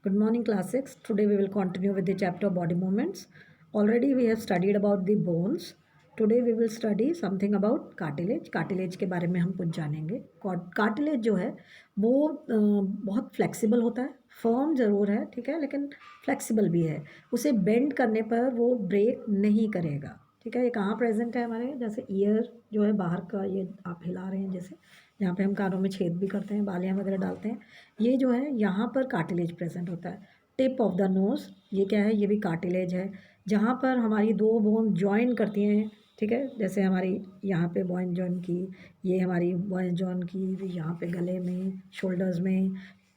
Good morning, class 6. Today we will continue with the chapter of body movements. Already we have studied about the bones. Today we will study something about cartilage. Cartilage के बारे में हम कुछ जानेंगे. Cartilage जो है वो बहुत फ्लेक्सिबल होता है, फर्म ज़रूर है, ठीक है, लेकिन फ्लेक्सिबल भी है. उसे बेंड करने पर वो ब्रेक नहीं करेगा. ठीक है, ये कहाँ प्रेजेंट है हमारे, जैसे ईयर जो है बाहर का, ये आप हिला रहे हैं जैसे, जहाँ पे हम कानों में छेद भी करते हैं, बालियाँ वगैरह डालते हैं, ये जो है यहाँ पर कार्टिलेज प्रेजेंट होता है. टिप ऑफ द नोज़, ये क्या है, ये भी कार्टिलेज है. जहाँ पर हमारी दो बोन ज्वाइन करती हैं, ठीक है, जैसे हमारी यहाँ पे बोन जॉइन की, ये हमारी बोन जॉइन की, फिर यहाँ पे गले में, शोल्डर्स में,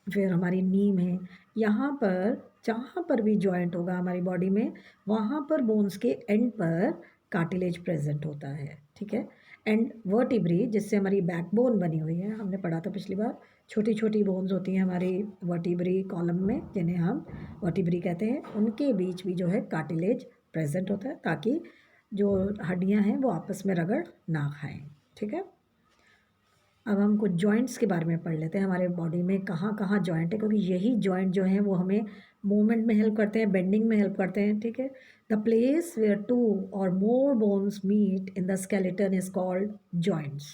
फिर हमारी नी में, यहाँ पर जहाँ पर भी जॉइंट होगा हमारी बॉडी में, वहाँ पर बोन्स के एंड पर कार्टिलेज प्रेजेंट होता है. ठीक है. एंड वर्टिब्री, जिससे हमारी बैकबोन बनी हुई है, हमने पढ़ा था पिछली बार, छोटी छोटी बोन्स होती हैं हमारी वर्टिब्री कॉलम में, जिन्हें हम वर्टिब्री कहते हैं, उनके बीच भी जो है कार्टिलेज प्रेजेंट होता है, ताकि जो हड्डियां हैं वो आपस में रगड़ ना खाएं. ठीक है. अब हम कुछ जॉइंट्स के बारे में पढ़ लेते हैं. हमारे बॉडी में कहाँ कहाँ जॉइंट है, क्योंकि यही जॉइंट जो हैं वो हमें मूवमेंट में हेल्प करते हैं, बेंडिंग में हेल्प करते हैं. ठीक है. द प्लेस वेयर 2 और more bones meet in the skeleton is called joints.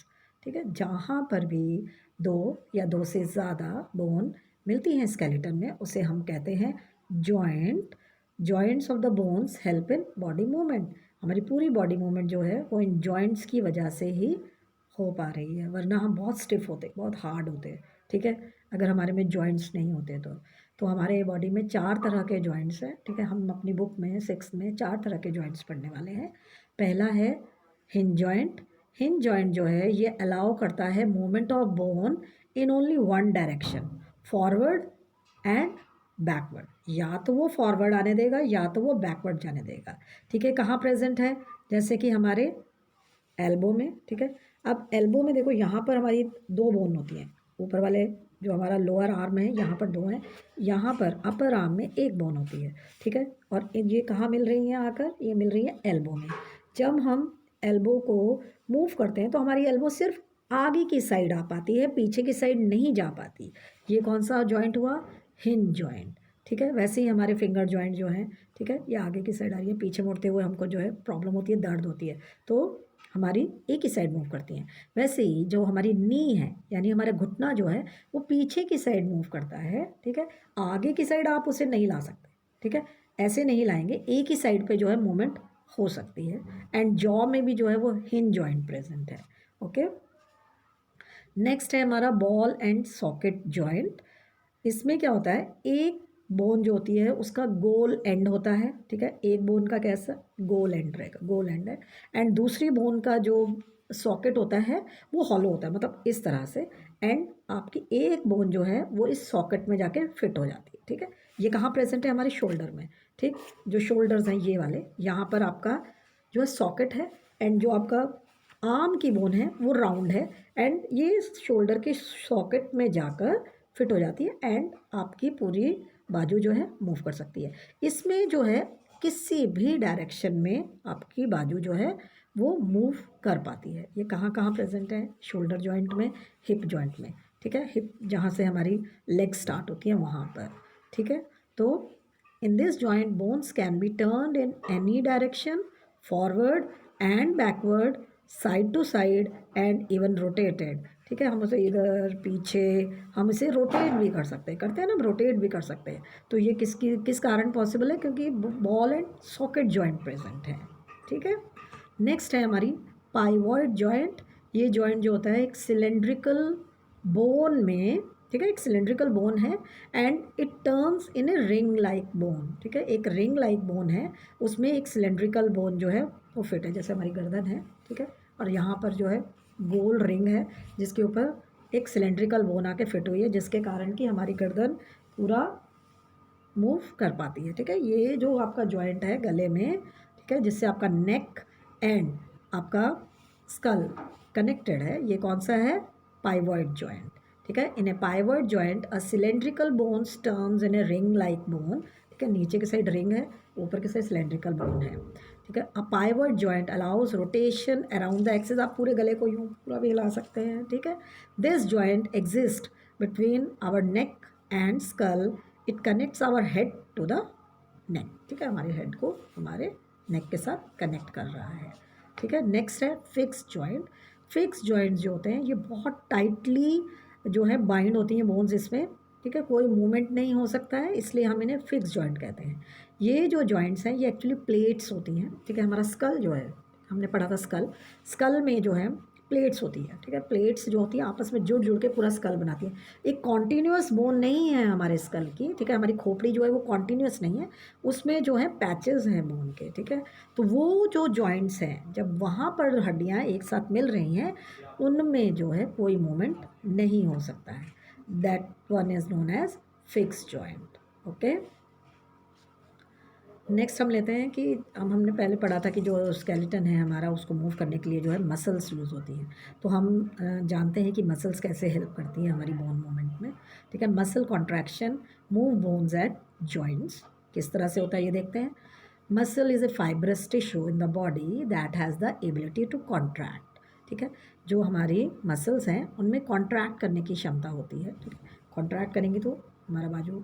ठीक है. जहाँ पर भी दो या दो से ज़्यादा बोन मिलती हैं स्केलेटन में, उसे हम कहते हैं joint. Joints of the bones help in body movement. हमारी पूरी बॉडी मूवमेंट जो है वो इन जॉइंट्स की वजह से ही हो पा रही है, वरना हम बहुत स्टिफ होते, बहुत हार्ड होते. ठीक है. अगर हमारे में जॉइंट्स नहीं होते तो हमारे बॉडी में 4 तरह के जॉइंट्स हैं. ठीक है. हम अपनी बुक में 6 में 4 तरह के जॉइंट्स पढ़ने वाले हैं. पहला है हिंज जॉइंट. हिंज जॉइंट जो है ये अलाउ करता है movement of bone in only one direction, forward and backward. या तो वो फॉरवर्ड आने देगा या तो वो बैकवर्ड जाने देगा. ठीक है. कहाँ प्रेजेंट है, जैसे कि हमारे एल्बो में. ठीक है. अब एल्बो में देखो, यहाँ पर हमारी 2 बोन होती हैं. ऊपर वाले जो हमारा लोअर आर्म है यहाँ पर 2 हैं, यहाँ पर अपर आर्म में 1 बोन होती है. ठीक है. और ये कहाँ मिल रही हैं आकर, ये मिल रही है एल्बो में. जब हम एल्बो को मूव करते हैं तो हमारी एल्बो सिर्फ आगे की साइड आ पाती है, पीछे की साइड नहीं जा पाती. ये कौन सा जॉइंट हुआ, हिंज जॉइंट. ठीक है. वैसे ही हमारे फिंगर जॉइंट जो हैं, ठीक है, ये आगे की साइड आ रही है, पीछे मुड़ते हुए हमको जो है प्रॉब्लम होती है, दर्द होती है, तो हमारी एक ही साइड मूव करती हैं. वैसे ही जो हमारी नी है, यानी हमारा घुटना जो है वो पीछे की साइड मूव करता है. ठीक है. आगे की साइड आप उसे नहीं ला सकते. ठीक है. ऐसे नहीं लाएंगे, एक ही साइड पे जो है मूवमेंट हो सकती है. एंड जॉ में भी जो है वो हिंज जॉइंट प्रेजेंट है. ओके. नेक्स्ट है हमारा बॉल एंड सॉकेट जॉइंट. इसमें क्या होता है, एक बोन जो होती है उसका गोल एंड होता है. ठीक है. एक बोन का कैसा गोल एंड रहेगा, गोल एंड है. एंड दूसरी बोन का जो सॉकेट होता है वो हॉलो होता है, मतलब इस तरह से. एंड आपकी एक बोन जो है वो इस सॉकेट में जाके फिट हो जाती है. ठीक है. ये कहाँ प्रेजेंट है, हमारे शोल्डर में. ठीक. जो शोल्डर्स हैं ये वाले, यहाँ पर आपका जो है सॉकेट है, एंड जो आपका आर्म की बोन है वो राउंड है, एंड ये शोल्डर के सॉकेट में जाकर फिट हो जाती है, एंड आपकी पूरी बाजू जो है मूव कर सकती है. इसमें जो है किसी भी डायरेक्शन में आपकी बाजू जो है वो मूव कर पाती है. ये कहाँ कहाँ प्रेजेंट है, शोल्डर जॉइंट में, हिप जॉइंट में. ठीक है. हिप जहाँ से हमारी लेग स्टार्ट होती है वहाँ पर. ठीक है. तो in this joint bones can be turned in any direction, forward and backward, side to side and even rotated. ठीक है. हम उसे इधर पीछे, हम इसे रोटेट भी कर सकते हैं, करते हैं ना, हम रोटेट भी कर सकते हैं. तो ये किस कारण पॉसिबल है, क्योंकि ball and socket joint present है. ठीक है. नेक्स्ट है हमारी पाइवॉइड जॉइंट. ये जॉइंट जो होता है एक सिलेंड्रिकल बोन में, ठीक है, एक सिलेंड्रिकल बोन है, and it turns in a ring like bone. ठीक है. एक रिंग लाइक बोन है, उसमें एक सिलेंड्रिकल बोन जो है वो फिट है, जैसे हमारी गर्दन है. ठीक है. और यहाँ पर जो है गोल रिंग है जिसके ऊपर एक सिलेंड्रिकल बोन आके फिट हुई है, जिसके कारण कि हमारी गर्दन पूरा मूव कर पाती है. ठीक है. ये जो आपका जॉइंट है गले में, ठीक है, जिससे आपका नेक एंड आपका स्कल कनेक्टेड है, ये कौन सा है, पाइवॉइड जॉइंट. ठीक है. In a pivot joint a cylindrical bones turns in a ring like bone. ठीक है. नीचे की साइड रिंग है, ऊपर की साइड सिलेंड्रिकल बोन है. ठीक है. A pivot joint allows rotation around the axis. आप पूरे गले को यूँ पूरा भी हिला सकते हैं. ठीक है. This joint exist between our neck and skull it connects our head to the neck, ठीक है, हमारे हेड को हमारे नेक के साथ कनेक्ट कर रहा है, ठीक है। नेक्स्ट है फिक्स जॉइंट। फिक्स जॉइंट जो होते हैं ये बहुत टाइटली जो है बाइंड होती हैं बोन्स इसमें, ठीक है, कोई मूवमेंट नहीं हो सकता है, इसलिए हम इन्हें फिक्स जॉइंट कहते हैं। ये जो जॉइंट्स हैं ये एक्चुअली प्लेट्स होती हैं, ठीक है। हमारा स्कल जो है, हमने पढ़ा था स्कल, स्कल में जो है प्लेट्स होती है, ठीक है। प्लेट्स जो होती हैं आपस में जुड़ जुड़ के पूरा स्कल बनाती है। एक कॉन्टीन्यूअस बोन नहीं है हमारे स्कल की, ठीक है। हमारी खोपड़ी जो है वो कॉन्टीन्यूअस नहीं है, उसमें जो है पैचेस हैं बोन के, ठीक है। तो वो जो जॉइंट्स हैं जब वहाँ पर हड्डियाँ एक साथ मिल रही हैं उनमें जो है कोई मूवमेंट नहीं हो सकता है। That one is known as fix joint, okay. Next हम लेते हैं कि हमने पहले पढ़ा था कि जो स्केलेटन है हमारा उसको मूव करने के लिए जो है मसल्स यूज़ होती हैं। तो हम जानते हैं कि मसल्स कैसे हेल्प करती हैं हमारी बोन मूवमेंट में, ठीक है। Muscle contraction move bones at joints, किस तरह से होता है ये देखते हैं। Muscle is a fibrous tissue in the body that has the ability to contract, ठीक है। जो हमारी मसल्स हैं उनमें कॉन्ट्रैक्ट करने की क्षमता होती है, ठीक है। कॉन्ट्रैक्ट करेंगे तो हमारा बाजू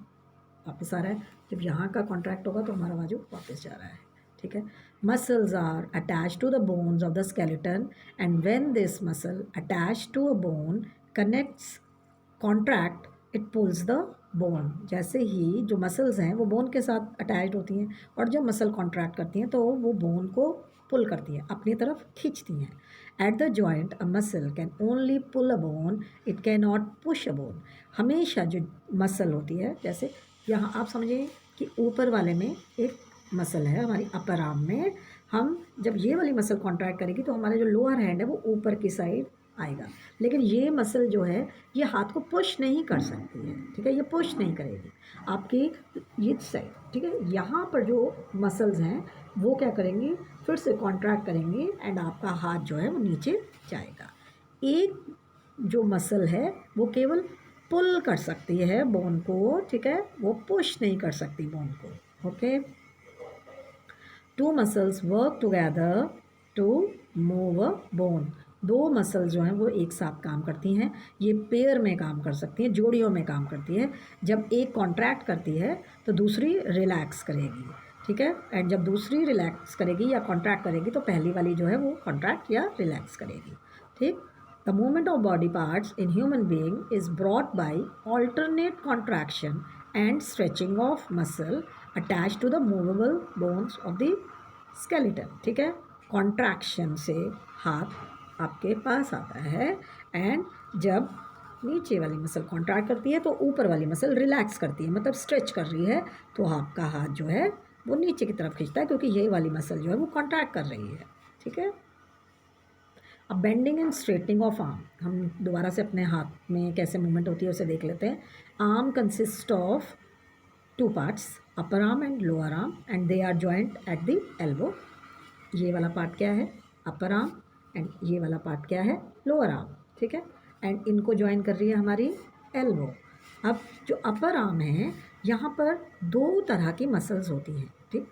वापस आ रहा है, जब यहाँ का कॉन्ट्रैक्ट होगा तो हमारा बाजू वापस जा रहा है, ठीक है। Muscles are attach to the bones of the skeleton and when this muscle attach to a bone connects contract it pulls the bone. जैसे ही जो मसल्स हैं वो बोन के साथ अटैच्ड होती हैं और जब मसल कॉन्ट्रैक्ट करती हैं तो वो बोन को पुल करती हैं, अपनी तरफ खींचती हैं। At the joint a muscle can only pull a bone, it can not push a bone. हमेशा जो मसल होती है, जैसे यहाँ आप समझिए कि ऊपर वाले में एक मसल है हमारी अपर आर्म में, हम जब ये वाली मसल कॉन्ट्रैक्ट करेगी तो हमारा जो लोअर हैंड है वो ऊपर की साइड आएगा, लेकिन ये मसल जो है ये हाथ को पुश नहीं कर सकती है, ठीक है। ये पुश नहीं करेगी आपकी ये साइड, ठीक है। यहाँ पर जो मसल्स हैं वो क्या करेंगी, फिर से कॉन्ट्रैक्ट करेंगी एंड आपका हाथ जो है वो नीचे जाएगा। एक जो मसल है वो केवल पुल कर सकती है बोन को, ठीक है, वो पुश नहीं कर सकती बोन को, okay. Two muscles work together to move a bone. दो मसल्स जो हैं वो एक साथ काम करती हैं, ये पेयर में काम कर सकती हैं, जोड़ियों में काम करती है। जब एक कॉन्ट्रैक्ट करती है तो दूसरी रिलैक्स करेगी, ठीक है। एंड जब दूसरी रिलैक्स करेगी या कॉन्ट्रैक्ट करेगी तो पहली वाली जो है वो कॉन्ट्रैक्ट या रिलैक्स करेगी, ठीक। The movement of body parts in human being is brought by alternate contraction and stretching of muscle attached to the movable bones of the skeleton, ठीक है। कॉन्ट्रैक्शन से हाथ आपके पास आता है एंड जब नीचे वाली मसल कॉन्ट्रैक्ट करती है तो ऊपर वाली मसल रिलैक्स करती है, मतलब स्ट्रेच कर रही है, तो आपका हाथ जो है वो नीचे की तरफ खींचता है क्योंकि ये वाली मसल जो है वो कॉन्ट्रैक्ट कर रही है, ठीक है। अब bending and straightening of arm, हम दोबारा से अपने हाथ में कैसे मूवमेंट होती है उसे देख लेते हैं। Arm consist of two parts, upper arm and lower arm, and they are joint at the elbow. ये वाला पार्ट क्या है, अपर आर्म, एंड ये वाला पार्ट क्या है, लोअर आर्म, ठीक है। एंड इनको ज्वाइन कर रही है हमारी एल्बो। अब जो अपर आर्म है यहाँ पर दो तरह की मसल्स होती हैं, ठीक।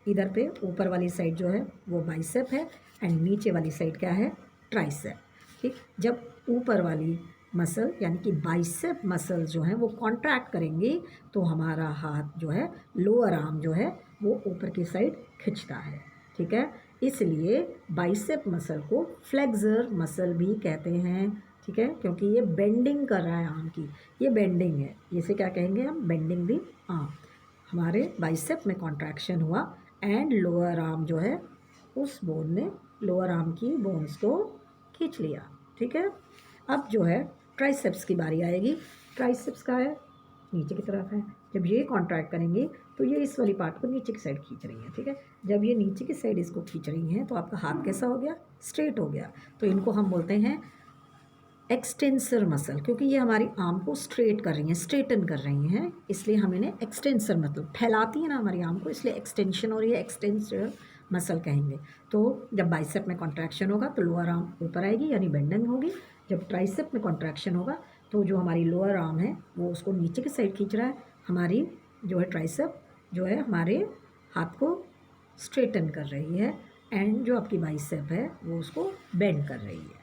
इधर पे ऊपर वाली साइड जो है वो बाइसेप है एंड नीचे वाली साइड क्या है, ट्राइसेप, ठीक। जब ऊपर वाली मसल यानी कि बाइसेप मसल जो है वो कॉन्ट्रैक्ट करेंगी तो हमारा हाथ जो है लोअर आर्म जो है वो ऊपर की साइड खिंचता है, ठीक है। इसलिए बाइसेप मसल को फ्लेक्सर मसल भी कहते हैं, ठीक है, क्योंकि ये बेंडिंग कर रहा है आर्म की, ये बेंडिंग है, इसे क्या कहेंगे हम, बेंडिंग दी आर्म। हमारे बाइसेप में कॉन्ट्रैक्शन हुआ एंड लोअर आर्म जो है उस बोन ने लोअर आर्म की बोन्स को खींच लिया, ठीक है। अब जो है ट्राइसेप्स की बारी आएगी। ट्राइसेप्स का है नीचे की तरफ है, जब ये कॉन्ट्रैक्ट करेंगे तो ये इस वाली पार्ट को नीचे की साइड खींच रही है, ठीक है। जब ये नीचे की साइड इसको खींच रही हैं तो आपका हाथ कैसा हो गया, स्ट्रेट हो गया। तो इनको हम बोलते हैं एक्सटेंसर मसल, क्योंकि ये हमारी आर्म को स्ट्रेट कर रही हैं, स्ट्रेटन कर रही हैं, इसलिए हम इन्हें एक्सटेंसर मतलब फैलाती हैं ना हमारी आर्म को, इसलिए एक्सटेंशन हो रही है, एक्सटेंसर मसल कहेंगे। तो जब बाइसेप में कॉन्ट्रैक्शन होगा तो लोअर आर्म ऊपर आएगी यानी बेंडिंग होगी। जब ट्राइसेप में कॉन्ट्रैक्शन होगा तो जो हमारी लोअर आर्म है वो उसको नीचे की साइड खींच रहा है, हमारी जो है ट्राइसेप जो है हमारे हाथ को स्ट्रेटन कर रही है एंड जो आपकी बाइसेप है वो उसको बेंड कर रही है,